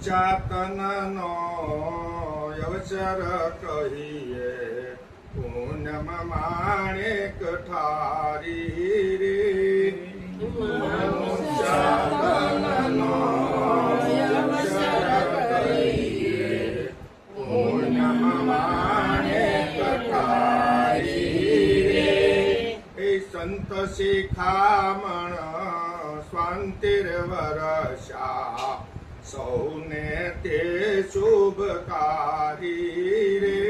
મનુષ્યાતનનો અવસર કહીએ પૂનમ માણેક ઠારી રે મનુષ્યાતનનો અવસર કહીએ પૂનમ માણેક ઠારી રે એ સંત શિખામણ સ્વાંતિર વરસા સૌને તે શુભકારી રે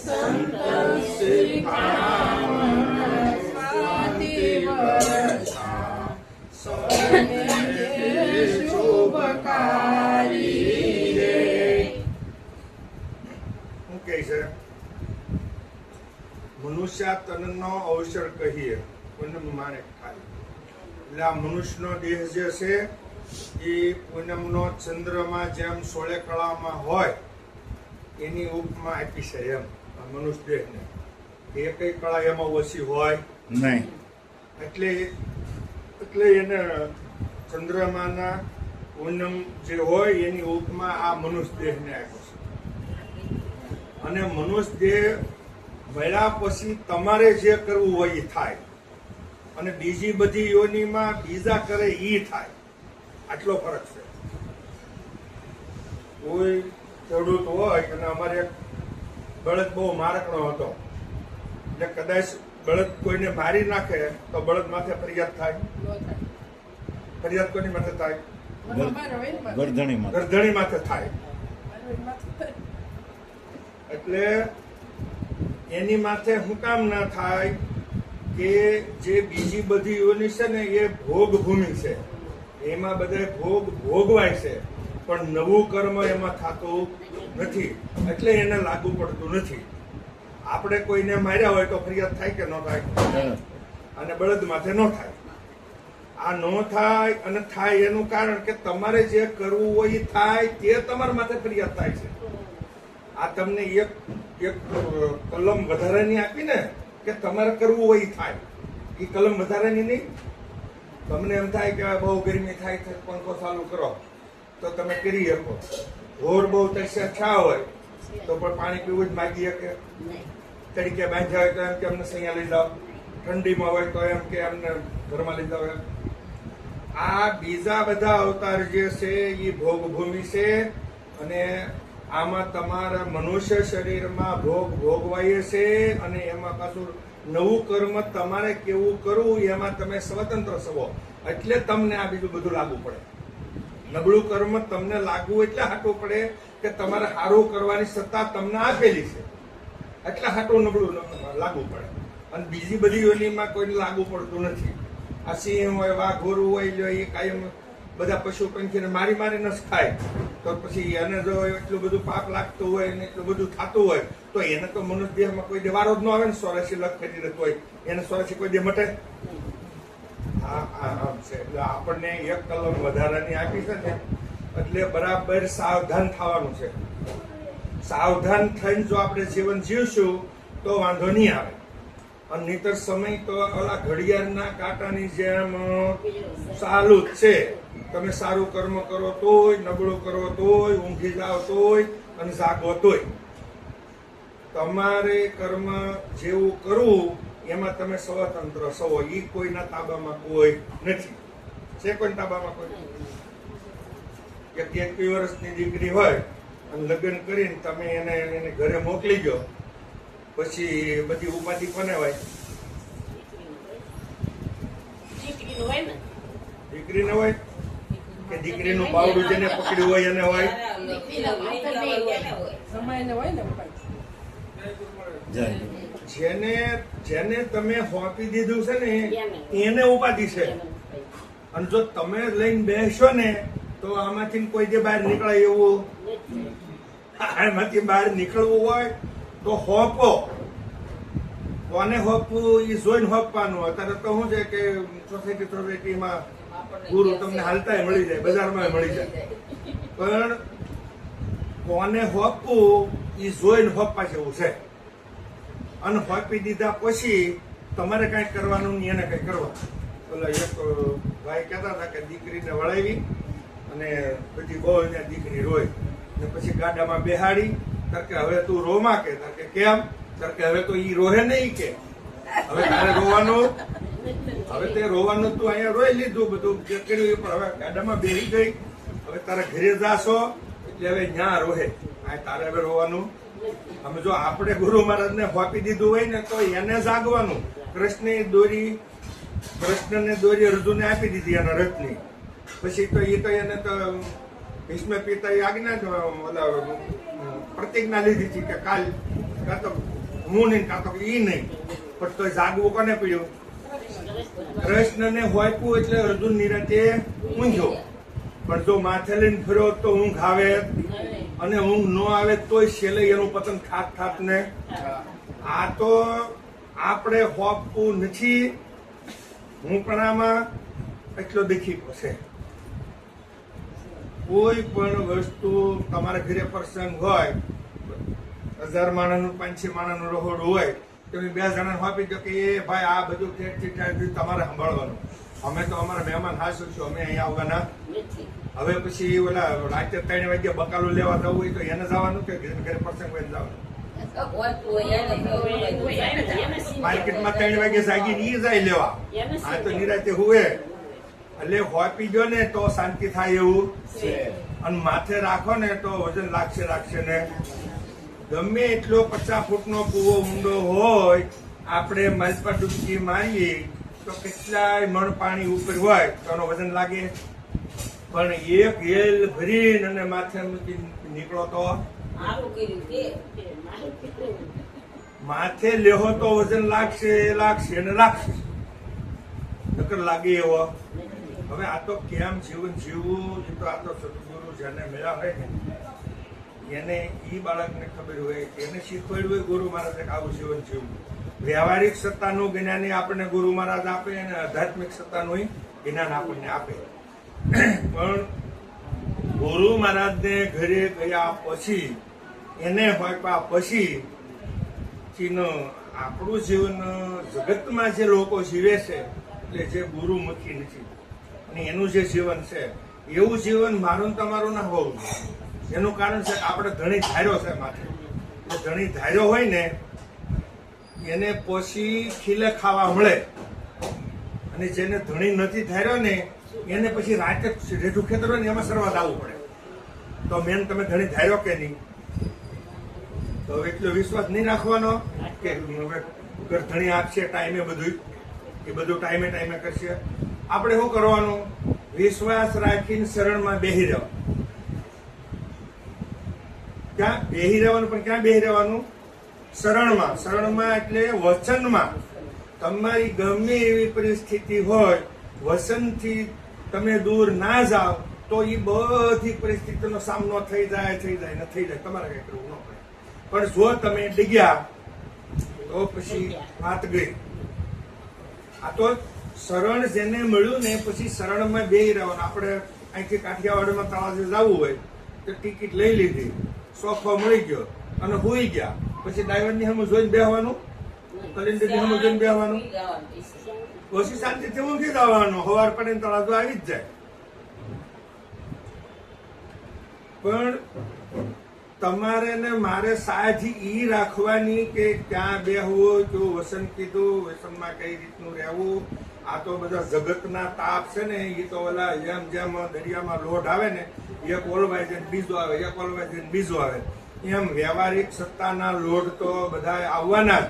સંત શિખામણ સ્વાંતિર વરસા સૌને તે શુભકારી રે. શું કહે છે? મનુષ્યાતનનો અવસર કહીએ પૂનમ માણેક ઠારી. એટલે આ મનુષ્યનો દેહ જે છે એ પૂનમનો ચંદ્રમાં જેમ સોળે કળામાં હોય એની ઉપમા આપી છે એમ મનુષ્ય દેહને. એ કઈ કળા એમાં ઓછી હોય નહીં, એટલે એને ચંદ્રમાના પૂનમ જે હોય એની ઉપમા આ મનુષ્ય દેહને આપી છે. અને મનુષ્ય દેહ મળ્યા પછી તમારે જે કરવું હોય એ થાય, અને બીજી બધી યોનિમાં બીજા કરે ઈ થાય. આટલો ફરક છે. કોઈ ખેડૂત હોય અને અમારે એક બળદ બહુ મારકણો હતો, એટલે કદાચ બળદ કોઈને મારી નાખે તો બળદ માથે ફરિયાદ થાય. ફરિયાદ કોની માથે થાય? ગરધણી માથે થાય. એટલે એની માથે શું કામ ના થાય કે જે બીજી બધી યોની છે ને એ ભોગ ભૂમિ છે, એમાં બધા ભોગ ભોગવાય છે, પણ નવું કર્મ એમાં થતું નથી, એટલે એને લાગુ પડતું નથી. આપણે કોઈને માર્યા હોય તો ફરિયાદ થાય કે ન થાય? અને બળદ માથે ન થાય. આ ન થાય અને થાય એનું કારણ કે તમારે જે કરવું હોય એ થાય તે તમારા માથે ફરિયાદ થાય છે. આ તમને એક કલમ વધારાની આપી ને કે તમારે કરવું હોય એ થાય, એ કલમ વધારાની નહીં. તમને એમ થાય કે બહુ ગરમી થાય છે, પંખો ચાલુ કરો તો તમે કરી શકો. ઘોર બહુ તરસ્યા છા હોય તો પણ પાણી પીવું જ માગી શકે. તરીકે બાંધ્યા હોય તો એમ કે અમને સૈયા લઈ જાઓ, ઠંડીમાં હોય તો એમ કે અમને ઘરમાં લઈ જાઓ. આ બીજા બધા અવતાર જે છે એ ભોગભૂમિ છે, અને આમાં તમારા મનુષ્ય શરીરમાં ભોગ ભોગવાય છે, અને એમાં પાછું નવું કર્મ તમારે કેવું કરવું એમાં તમે સ્વતંત્ર છો, એટલે તમને આ બીજું બધું લાગુ પડે. નબળું કર્મ તમને લાગવું એટલે હાટું પડે કે તમારે સારું કરવાની સત્તા તમને આપેલી છે, એટલે હાટું નબળું લાગુ પડે. અને બીજી બધી યોનીમાં કોઈને લાગુ પડતું નથી. આ સિંહ હોય, વાઘ ગોરું હોય, એ કાયમ બધા પશુ પંખીને મારી મારીને જ ખાય, તો પછી એને જો એટલું બધું પાપ લાગતું હોય ને એટલું બધું થતું હોય તો એને તો મનુષ્ય દેહમાં કોઈ દે વારો જ ન આવે ને. 84 લાખ ફેરી રહેતો હોય એને 84 કોઈ દે મટે? આમ છે. એટલે આપણને એક કલમ વધારાની આપી છે ને, એટલે બરાબર સાવધાન થવાનું છે. સાવધાન થઈને જો આપણે જીવન જીવશું તો વાંધો નહીં આવે. અને નહીતર સમય તો ઓલા ઘડિયાળના કાંટાની જેમ ચાલુ જ છે. તમે સારું કર્મ કરો તોય, નબળું કરો તોય, ઊંઘી જાઓ તોય, અને જાગો તોય. તમારે કર્મ જેવું કરવું એમાં તમે સ્વતંત્ર છો. એ કોઈના તાબામાં કોઈ નથી. છે કોઈ તાબામાં કોઈ? 21 વર્ષની દીકરી હોય અને લગ્ન કરીને તમે એને ઘરે મોકલી દો, પછી બધી ઉપાધિ કોને હોય? દીકરીને હોય કે દીકરીનું બાવડું જેને પકડ્યું હોય એને હોય? જેને તમે હોપી દીધું છે ને એને ઉપાધિ છે. અને જો તમે લઈને બેસો ને તો આમાંથી કોઈ દે બહાર નીકળાય એવું? આમાંથી બહાર નીકળવું હોય તો હોપો. કોને હોપવું એ જોઈને હોપવાનું. અત્યારે તો શું છે કે સોસાયટીમાં ગુરુ તમને હાલતા મળી જાય, બજારમાં મળી જાય, પણ કોને હોપવું એ જોઈને હોપવા જેવું છે. અને હોપી દીધા પછી તમારે કઈ કરવાનું નહીં, એને કઈ કરવા. ઓલા એક ભાઈ કહેતા હતા કે દીકરીને વળાવી અને બધી બહુ ને દીકરી રોય ને પછી ગાડામાં બેહાડી કે હવે તું રોમાં કે કેમ કે હવે તો ઈ રોહે નહીં કે હવે તારે રોવાનું, હવે તે રોવાનું તું અહીંયા રોઈ લીધું બધું જે કર્યું પણ હવે ગાડામાં બેહી ગઈ, હવે તારા ઘરે જાશો એટલે હવે ન્યા રોહે, આ તારે હવે રોવાનું. અમે જો આપણે ગુરુ મહારાજને ફાપી દીધું હોય ને તો એને જાગવાનું. કૃષ્ણને દોરી અર્જુને આપી દીધી એના રથની, પછી તો એ તો એને તો ભીષ્મ પિતાએ આજ્ઞા પ્રતિજ્ઞા લીધી હતી કે કાલ કાં તો હું નહીં કાં તો ઈ નહીં, પણ તો જાગવું કોને પડ્યું? કૃષ્ણને હોયપું એટલે અર્જુન નિરાતે ઊંઘ્યો. પણ જો માથે લઈને ફર્યો તો ઊંઘ આવે, અને ઊંઘ ન આવે તોય છેલ્લે એનું પતન થાત ને. આ તો આપણે હોપવું નથી. હું પણ આમાં એટલો દેખી છે. કોઈ પણ વસ્તુ તમારા ઘરે પ્રસંગ હોય, 1000 માણસનું 500 માણસનું રહોડું હોય, તમે 2 જણાને આપી દો કે એ ભાઈ આ બધું ઠેઠથી તમારે સંભાળવાનું. અમે તો અમારા મહેમાન હાસુ છું, અમે અહીંયા આવવાના. હવે પછી ઓલા રાતે 3 વાગે બકાલું લેવા જવું હોય તો એને જવાનું કે ઘરે પ્રસંગ હોય જવાનું? માર્કેટમાં 3 વાગે જાગીને ઈ જાય લેવા. આ તો નિરાતે હુએ એટલે હોપી ગયો ને તો શાંતિ થાય એવું છે. અને માથે રાખો ને તો વજન લાગશે ને. ગમે એટલો 50 ફૂટનો કૂવો ઊંડો હોય, આપણે માલપા ડૂબકી મારીએ તો કેટલાય મણ પાણી ઉપર હોય તો એનો વજન લાગે. પણ એક હેલ ભરીને અને માથે મૂકીને નીકળો તો માથે લેહો તો વજન લાગશે ને લાગશે, નકર લાગે એવો. હવે આ તો કેમ જીવન જીવવું, એ તો આ તો સદગુરુ જેને મળ્યા હોય ને એને ઈ બાળકને ખબર હોય, એને શીખવાડ્યું હોય ગુરુ મહારાજે આવું જીવન જીવવું. વ્યવહારિક સત્તાનું જ્ઞાન આપણને ગુરુ મહારાજ આપે અને આધ્યાત્મિક સત્તાનું જ્ઞાન આપણને આપે. પણ ગુરુ મહારાજને ઘરે ગયા પછી, એને હોપ્યા પછી આપણું જીવન જગતમાં જે લોકો જીવે છે એટલે જે ગુરુમુખી નથી, અને એનું જે જીવન છે એવું જીવન મારું તમારું ના હોવું. એનું કારણ છે કે આપણે ધણી ધાર્યો છે માથે. એટલે ધણી ધાર્યો હોય ને એને પછી ખીલે ખાવા મળે, અને જેને ધણી નથી ધાર્યો ને એને પછી રાતે રેઠું ખેતર હોય ને એમાં સરવા આવવું પડે. તો મેન તમે ધણી ધાર્યો કે નહીં? તો એટલો વિશ્વાસ નહીં રાખવાનો કે હવે ધણી આપશે ટાઈમે બધું, એ બધું ટાઈમે કરશે. આપણે શું કરવાનું? વિશ્વાસ રાખીને શરણમાં બેહી રહેવાનું. ક્યાં બેહી રહેવાનું? પણ ક્યાં બેહી રહેવાનું? શરણમાં. શરણમાં એટલે વચનમાં. તમારી ગમે એવી પરિસ્થિતિ હોય, વચનથી તમે દૂર ના જાઓ તો એ બધી પરિસ્થિતિનો સામનો થઈ જાય. તમારે કઈ કરવું ન પડે. પણ જો તમે ડીગ્યા તો પછી વાત ગઈ. આ તો શરણ જેને મળ્યું ને પછી શરણમાં બેહી રહેવાનું. આપણે અહીંથી કાઠિયાવાડમાં તળાજે જવું હોય તો ટિકિટ લઈ લીધી, સોફો મળી ગયો અને હુઈ ગયા. પછી ડ્રાઈવરની સામે જોઈને બેહવાનું, કલિન્દરની સામે જોઈને બેહવાનું, પછી શાંતિથી ઊંઘી જવાનું. સવાર પડે તળાજો આવી જ જાય. પણ તમારે ને મારે સાજી ઈ રાખવાની કે ક્યાં બેહવું, કેવું વસન કીધું, વસનમાં કઈ રીતનું રહેવું. આ તો બધા જગતના તાપ છે ને, એ તો ઓલા જેમ દરિયામાં લોટ આવે ને, એક ઓલવાય છે બીજો આવે, એક ઓલવાય છે બીજો આવે, એમ વ્યવહારિક સત્તાના લોટ તો બધા આવવાના જ.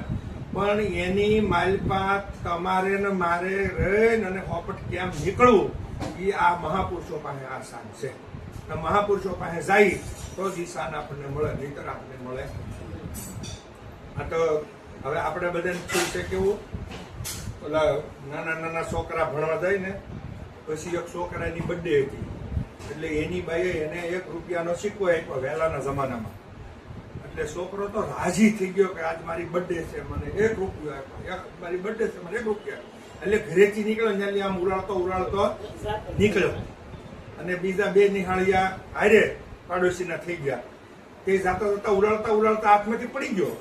પણ એની માલપાત તમારે ને મારે રહીને અને હોપટ કેમ નીકળવું, એ આ મહાપુરુષો પાસે આસાન છે. મહાપુરુષો પાસે જાય તો જ ઈશાન આપણને મળે, નહીતર આપણને મળે. આ તો હવે આપણે બધાને શું છે કેવું, ઓલા નાના છોકરા ભણવા જાય ને, પછી એક છોકરાની બર્થડે હતી એટલે એની બાઈએ એને 1 રૂપિયાનો સિક્કો આપ્યો વહેલાના જમાનામાં. એટલે છોકરો તો રાજી થઈ ગયો કે આજ મારી બર્થડે છે, મને 1 રૂપિયો આપ્યો, મારી બર્થડે છે, મને 1 રૂપિયા. એટલે ઘરેથી નીકળ્યો ત્યાંથી આમ ઉડાડતો નીકળ્યો, અને બીજા 2 નિહાળિયા હારે પાડોશીના થઈ ગયા. તે જતા ઉડાડતા હાથમાંથી પડી ગયો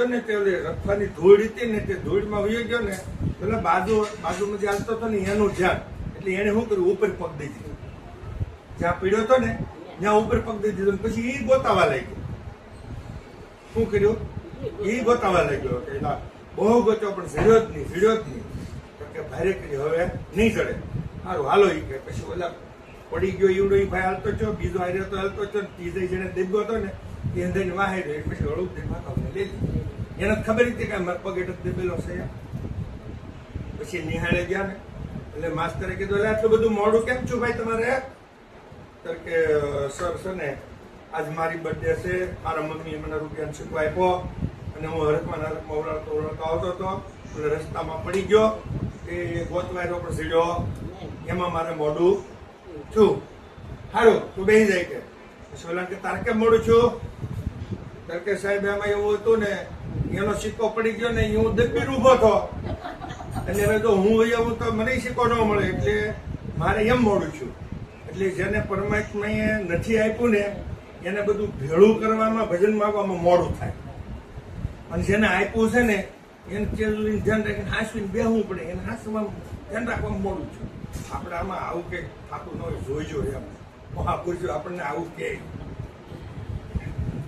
ને, તે રખવાની ધૂળ હતી ને, તે ધૂળમાં વહી ગયો ને, પેલા બાજુમાં જે હાલતો હતો ને એનું ધ્યાન, એટલે એને શું કર્યું, ઉપર પગ દઈ દીધું. જ્યાં પીડ્યો હતો ને ત્યાં ઉપર પગ દઈ દીધો. પછી એ ગોતાવા લાગ્યો. શું કર્યું? એ ગોતાવા લાગ્યો કે ના, બહુ ગોત્યો પણ ઝીડ્યો જ નહીં. તો કે ભારે કરી હવે નહીં ચડે. સારું હાલો એ કે. પછી ઓલા પડી ગયો ઈવડો એ ભાઈ હાલતો છો, બીજો હાર્યો તો હાલતો છો, ત્રીજે જેને દેબો હતો ને એ અંદર વાહે રહ્યો. પછી હળું માથાને લઈ લીધી. એને ખબર હતી કે મારા પગ એટલે દેબેલો છે. પછી નિહાળે ગયા ને એટલે માસ્તરે કીધું એટલે આટલું બધું મોડું કેમ છું ભાઈ તમારે? તો કે સર છે ને આજ મારી બર્થડે છે, મારા મમ્મીએ મને રૂપિયાનો સિક્કો આપ્યો અને હું હરકમાં ઓળખતો આવતો હતો એટલે રસ્તામાં પડી ગયો. એ ગોતવાયરો પણ સીડ્યો, એમાં મારે મોડું છું. સારું તું બેસી જાય કે. પછી ઓલા કે તારે કેમ મોડું છું? તો કે સાહેબ એમાં એવું હતું ને એનો સિક્કો પડી ગયો ને હું દબીર ઉભો હતો એટલે હવે તો હું એવું તો મને સિક્કો ન મળે એટલે મારે એમ મોડું છું. એટલે જેને પરમાત્માએ નથી આપ્યું ને એને બધું ભેળું કરવામાં, ભજન માગવામાં મોડું થાય. અને જેને આપ્યું છે ને એને ધ્યાન રાખીને હાંસવીને બેહવું પડે. એને હાંસવામાં ધ્યાન રાખવામાં મોડું છું. આપણે આમાં આવું કંઈક થતું ન હોય, જોઈજો એમ મહાપુરુષો આપણને આવું કહે.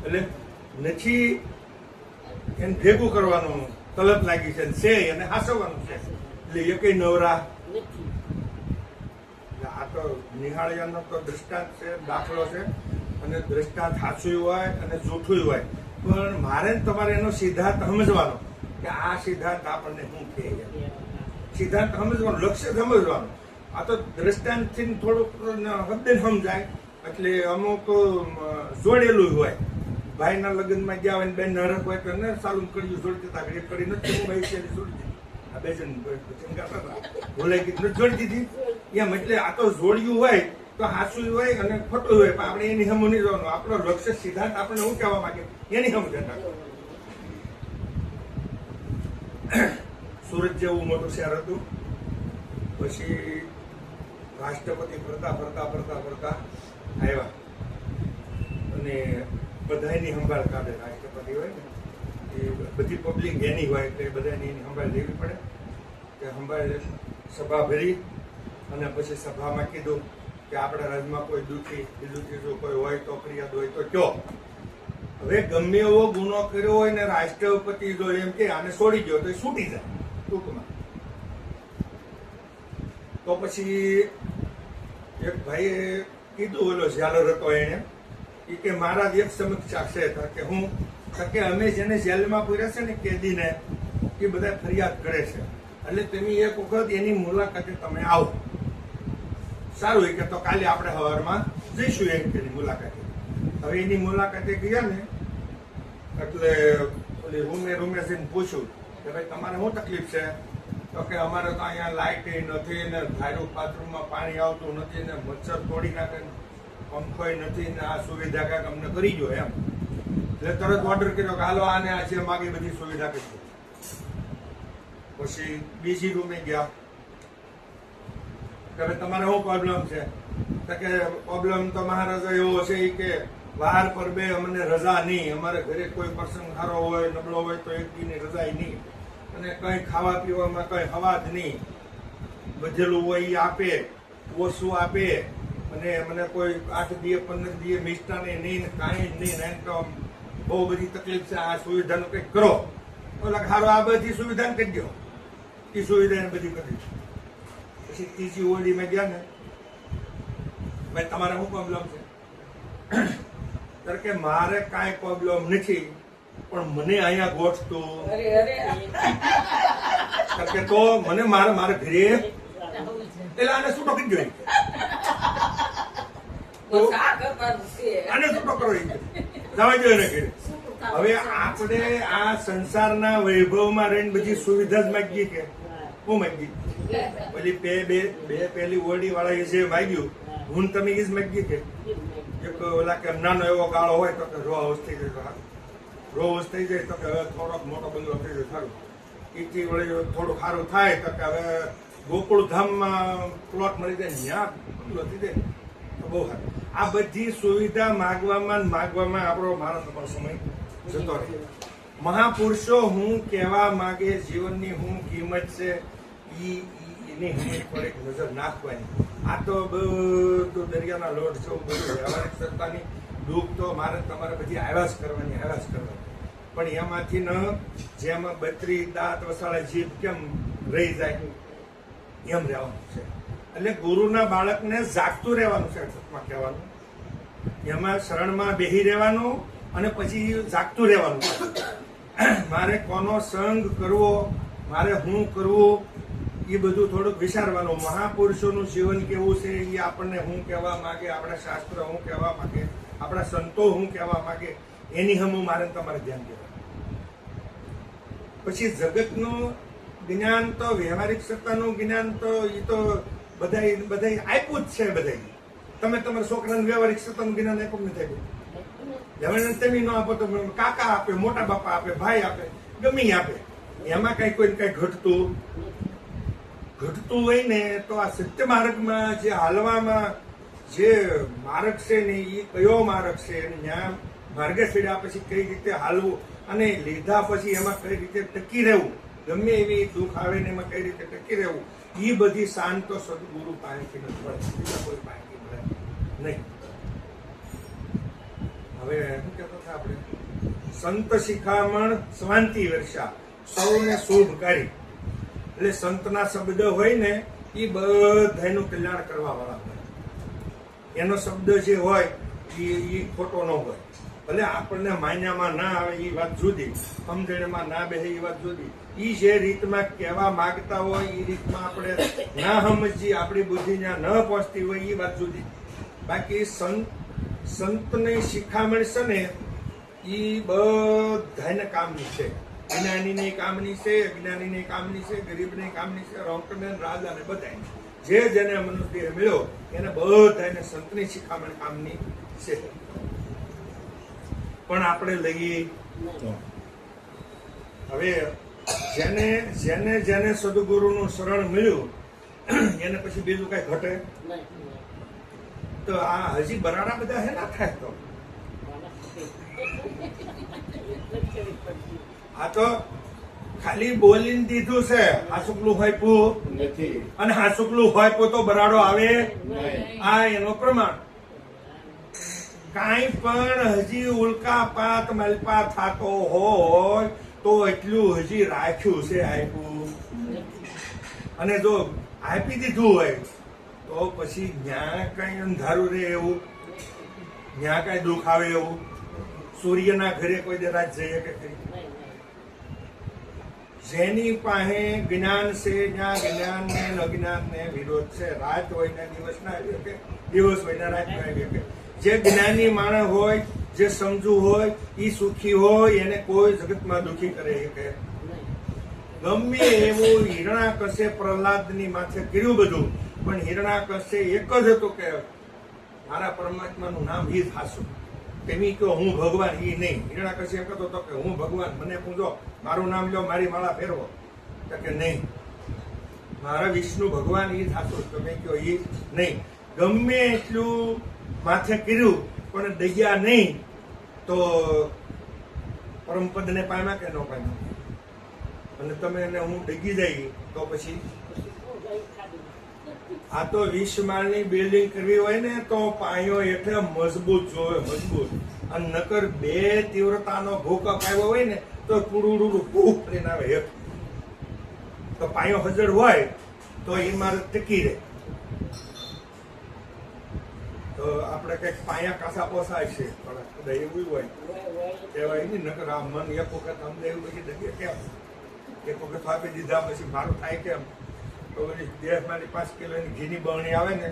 એટલે નથી એને ભેગું કરવાનું તલબ લાગી છે એને હાંસવવાનું છે. એટલે એ કઈ નવરા આ તો નિહાળિયાનો તો દ્રષ્ટાંત છે, દાખલો છે. અને દ્રષ્ટાંત સાચું હોય અને જૂઠું હોય, પણ મારે તમારે એનો સિદ્ધાંત સમજવાનો કે આ સિદ્ધાંત આપણને શું કહે. સિદ્ધાંત સમજવાનું, લક્ષ્ય સમજવાનું. આ તો દ્રષ્ટાંતથી થોડુંક હદે સમજાય એટલે અમુક જોડેલું હોય. ભાઈના લગ્નમાં ગયા હોય બેન નરક હોય તો ને સાલું કર્યું જોડી દેતા કરી નથી હું ભાઈ છે જોડી દીધી. આ બે જણ ભૂલાઈ ગઈ જોડી દીધી એમ. એટલે આ તો જોડ્યું હોય તો સાચું હોય અને ખોટું હોય, પણ આપણે એની હમ નહીં જવાનું. આપણો લક્ષ્ય સિદ્ધાંત આપણે શું કહેવા માંગે એની હમ જતા. સુરત જેવું મોટું શહેર હતું. પછી રાષ્ટ્રપતિ ફરતા આવ્યા અને બધાની સંભાળ કાઢે. રાષ્ટ્રપતિ હોય ને એ બધી પબ્લિક એની હોય એટલે બધાની એની સંભાળ લેવી પડે. કે સંભાળ સભા ભરી અને પછી સભામાં કીધું કે આપણા રાજ્યમાં કોઈ દુઃખી બીજું ત્રીજું કોઈ હોય તો ફરિયાદ હોય તો કયો. હવે ગમે એવો ગુનો કર્યો હોય ને રાષ્ટ્રપતિ જો એમ કે આને છોડી ગયો તો એ છૂટી જાય ટૂંકમાં. તો પછી એક ભાઈએ કીધું ઓલો જેલર હતો એને કે મારા એક સમસ્યા છે કે હું કે અમે જેને જેલમાં પૂર્યા છે ને કેદીને એ બધા ફરિયાદ કરે છે એટલે તમે એક વખત એની મુલાકાતે તમે આવો. સારું કે તો કાલે આપણે સવારમાં જઈશું એમ કે મુલાકાતે. હવે એની મુલાકાતે ગયા ને એટલે ઓલી રૂમે જઈને પૂછ્યું કે ભાઈ તમારે શું તકલીફ છે? તો કે અમારે તો અહીંયા લાઇટ નથી ને ધારું બાથરૂમમાં પાણી આવતું નથી ને મચ્છર તોડી નાખે, પંખોય નથી ને આ સુવિધા કાંઈક અમને કરી દો એમ. એટલે તરત ઓર્ડર કર્યો કે હાલો આને આ છે માગી બધી સુવિધા કરી. પછી બીજી રૂમે ગયા કે તમારે શું પ્રોબ્લેમ છે? તો કે પ્રોબ્લેમ તો મહારાજા એવો છે કે વાર પર બે અમને રજા નહીં, અમારે ઘરે કોઈ પ્રસંગ સારો હોય નબળો હોય તો એક દીની રજા નહીં, અને કઈ ખાવા પીવામાં કઈ હવા જ નહીં, બધેલું હોય એ આપે, ઓછું આપે, અને મને કોઈ 8 દીએ 15 દીએ મિષ્ટાને નહીં કાંઈ નહીં. એમ તો બહુ બધી તકલીફ છે, આ સુવિધાનું કંઈક કરો. તો સારું આ બધી સુવિધા કરી દો. એ સુવિધા એને બધી કરી. પછી ત્રીજી ઓરડીમાં ગયા ને ભાઈ તમારે શું પ્રોબ્લેમ છે? કે મારે કાંઈ પ્રોબ્લેમ નથી પણ મને અહીંયા ગોઠતું કે તો મને મારે ઘરે એટલે આને છૂટો કરી જોઈએ. આને છૂટો કરો જવા જોઈએ ને ઘરે. હવે આપણે આ સંસારના વૈભવમાં રહીને બધી સુવિધા જ માગીએ કે હું માગી પેલી બે પેલી ઓરડી વાળા જે માગ્યું હું તમે એ જ માગીએ કે એક ઓલા કે નાનો એવો ગાળો હોય તો કે રો હાઉસ થઈ જાય, રો હાઉસ થઈ જાય તો કે હવે થોડોક મોટો બંગલો થઈ જાય સારું. એથી વળી થોડું સારું થાય તો કે હવે ગોકુળ ધામમાં પ્લોટ મળી જાય ત્યાં બંગલો થઈ જાય તો બહુ સારું. આ બધી સુવિધા માગવામાં આપણો માણસનો સમય જતો રહે. મહાપુરુષો હું કહેવા માંગે જીવનની હું કિંમત છે એ એની હમે થોડીક નજર નાખવાની. આ તો બધું દરિયાના લોટ જેવું બધું વ્યવહારિક સત્તાની દુઃખ તો મારે તમારે બધી આવ્યા જ કરવાની. પણ એમાંથી ન જેમ બત્રી દાંત વસાળે જીભ કેમ રહી જાય એમ રહેવાનું છે. એટલે ગુરુના બાળકને જાગતું રહેવાનું છે. ટૂંકમાં કહેવાનું એમાં શરણમાં બેહી રહેવાનું અને પછી જાગતું રહેવાનું. મારે કોનો સંગ કરવો, મારે શું કરવું, એ બધું થોડુંક વિચારવાનું. મહાપુરુષોનું જીવન કેવું છે એ આપણને શું કહેવા માંગે, આપણા શાસ્ત્ર શું કહેવા માંગે, આપણા સંતો શું કહેવા માંગે, એની હમું મારે તમારે ધ્યાન દેવાનું. પછી જગતનું જ્ઞાન તો વ્યવહારિક સત્તાનું જ્ઞાન તો એ તો બધા આપ્યું જ છે. બધા તમે તમારા છોકરાને વ્યવહારિક સત્તાનું જ્ઞાન આપ્યું નથી આપ્યું. તમે ન આપો તો કાકા આપે, મોટા બાપા આપે, ભાઈ આપે, ગમે આપે. એમાં કઈ કોઈ કઈ ઘટતું હોય ને તો આ સત્ય માર્ગમાં જે હાલવામાં જે માર્ગ છે ને એ કયો માર્ગ છે, ત્યાં માર્ગે ચડ્યા પછી કઈ રીતે હાલવું અને લીધા પછી એમાં કઈ રીતે ટકી રહેવું, ગમે એવી દુઃખ આવે ને એમાં કઈ રીતે ટકી રહેવું, એ બધી શાન તો સદગુરુ પાસેથી નથી મળે, બીજા કોઈ પાસેથી મળે નહીં. હવે શું કહેતા હતા આપણે, સંત શિખામણ શાંતિ વર્ષા સૌને શુભ કરી. એટલે સંતના શબ્દ હોય ને એ બધાનું કલ્યાણ કરવા વાળા હોય. એનો શબ્દ જે હોય એ ખોટો ન હોય. ભલે આપણને માન્યામાં ના આવે એ વાત જુદી, સમજણમાં ના બેસે એ વાત જુદી. એ જે રીતમાં કહેવા માંગતા હોય એ રીતમાં આપણે ના સમજીએ, આપણી બુદ્ધિ ત્યાં ન પહોંચતી હોય એ વાત જુદી. બાકી સંતની શિખામણ છે ને એ બધાને કામની છે. જ્ઞાનીની કામની છે, અજ્ઞાનીની કામની છે, ગરીબની કામની છે, રોંકને રાજાને બધાય જે જેને મનુષ્ય મળ્યો એને બધાને સંતની શિખામણ કામની છે. પણ આપણે લઈએ હવે જેને સદગુરુનું શરણ મળ્યું એને પછી બીજું કઈ ઘટે તો આ હજી બરાડા બધા હે ના થાય. તો આ તો ખાલી બોલીને દીધું છે, હાસુકલું હોયપું નથી અને હાસુકલું હોયપું તો બરાડો આવે. આ એનો પ્રમાણ. કાંઈ પણ હજી ઉલ્કાપાત મલપા થતો હોય તો એટલું હજી રાખ્યું છે આપ્યું. અને જો આપી દીધું હોય તો પછી ત્યાં કઈ અંધારું રહે એવું, ત્યાં કઈ દુઃખ આવે એવું. સૂર્યના ઘરે કોઈ દે રાત જઈએ કે કઈ. જેની પાસે જ્ઞાન છે ત્યાં જ્ઞાન ને અજ્ઞાન ને વિરોધ છે. રાત હોય ને દિવસ ના આવી શકે, દિવસ હોય ને રાત ના આવી શકે. જે જ્ઞાની માણસ હોય, જે સમજુ હોય, એ સુખી હોય, એને કોઈ જગતમાં દુઃખી કરે શકે. ગમે એવું હિરણાકશે પ્રહલાદની માથે કર્યું બધું, પણ હિરણાકશે એક જ હતું કે મારા પરમાત્માનું નામ ઈ જ હાસું. તમે કહો હું ભગવાન, એ નહીં. હિરણાકશે એમ કહેતો હતો કે હું ભગવાન, મને પૂછો, મારું નામ લો, મારી માળા ફેરવો. તો કે નહીં, મારા વિષ્ણુ ભગવાન ઈ જ હાસું. તમે કહો એ નહીં. ગમે એટલું માથે કર્યું પણ દગ્યા નહીં તો પરમપદને પામ્યા કે ન પામ્યા. અને તમે એને હું ડગી જાય તો પછી આ તો 20 માળની બિલ્ડિંગ કરવી હોય ને તો પાયો એટલે મજબૂત જોવે, મજબૂત. અને નકર 2 તીવ્રતાનો ભૂકંપ આવ્યો હોય ને તો કુડુડુડું ભૂખ કરીને આવે હેઠ. તો પાયો હજર હોય તો ઇમારત ટકી રહે. તો આપણે કઈક પાયા કાસા પોસાય છે, પણ એવું હોય કહેવાય નહીં. નકર આ મન એક વખત અમને એવું પછી ડગે કેમ, એક વખત આપી દીધા પછી મારું થાય કેમ. તો દેહ મારી 5 કિલોની ઘીની બરણી આવે ને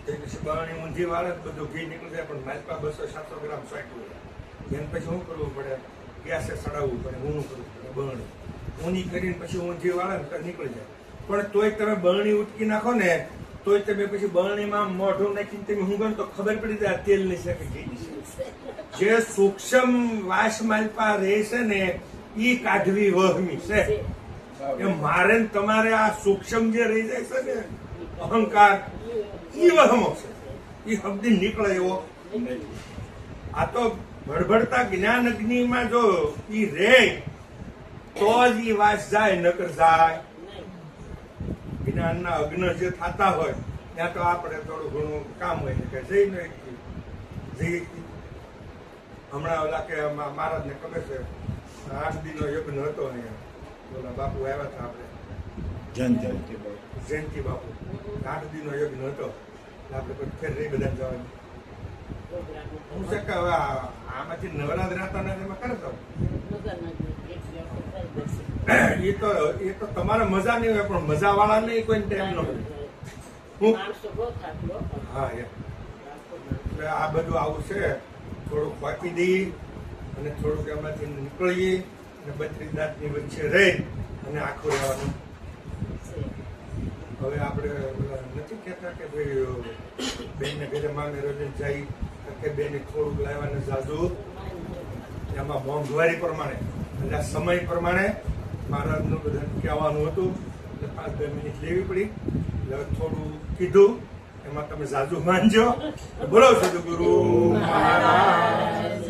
તો પછી બરણી ઊંધી વાળે બધું ઘી નીકળી જાય, પણ મારી પાસે 200-700 ગ્રામ સાંકવું હોય. એને પછી શું કરવું પડે, ગેસે ચડાવવું પડે, ઊનું કરવું પડે. બરણી ઊની કરીને પછી ઊંધી વાળે ને તો નીકળી જાય. પણ તોય તમે બરણી ઉટકી નાખો ને તોય તમે પછી બરણીમાં મોઢું નાખીને તમે હું ગણ તો ખબર પડી જાય તેલની છે કે ઘીની છે. જે સૂક્ષ્મ વાસ માલપા રહે છે ને એ કાઢવી વહમી છે. એ મારે તમારે આ સૂક્ષ્મ જે રહી જાય છે ને અહંકાર, એ વહમો છે. એ શબ્દ નીકળે એવો. આ તો ભડભડતા જ્ઞાન અગ્નિમાં જો ઈ રે તો જ ઈ વાસ જાય, નકર જાય. જ્ઞાનના અગ્ન જે થતા હોય ત્યાં તો આપણે થોડું ઘણું કામ હોય કે જઈને જઈ હમણાં ઓલા કે મહારાજને ખબર છે 8 દિનનો યજ્ઞ હતો અહીંયા ઓલા બાપુ આવ્યા હતા આપણે જયંતિ બાપુ 8 દિનનો યજ્ઞ હતો આપણે કોઈ ફેર રહી બધા જવાનું હું છે કે હવે આમાંથી નવરાત્રા હતા ને એમાં કરતો એ તો તમારે મજા નહીં હોય પણ મજા વાળા નહીં કોઈ ટાઈમ ન હોય હા એટલે આ બધું આવું છે થોડુંક બાકી દઈએ અને થોડુંક એમાંથી નીકળીએ અને બદ્રીનાથની વચ્ચે રહી અને આખું રહેવાનું હવે આપણે નથી કહેતા કે ભાઈ બેનને ઘરે મામે રજન જાય કે બેને થોડુંક લાવવાને જાજુ એમાં મોંઘવારી પ્રમાણે એટલે સમય પ્રમાણે મહારાજનું બધા કહેવાનું હતું એટલે 5-2 મિનિટ લેવી પડી એટલે થોડું કીધું એમાં તમે જાજુ માનજો બોલો સદગુરુ મહારાજ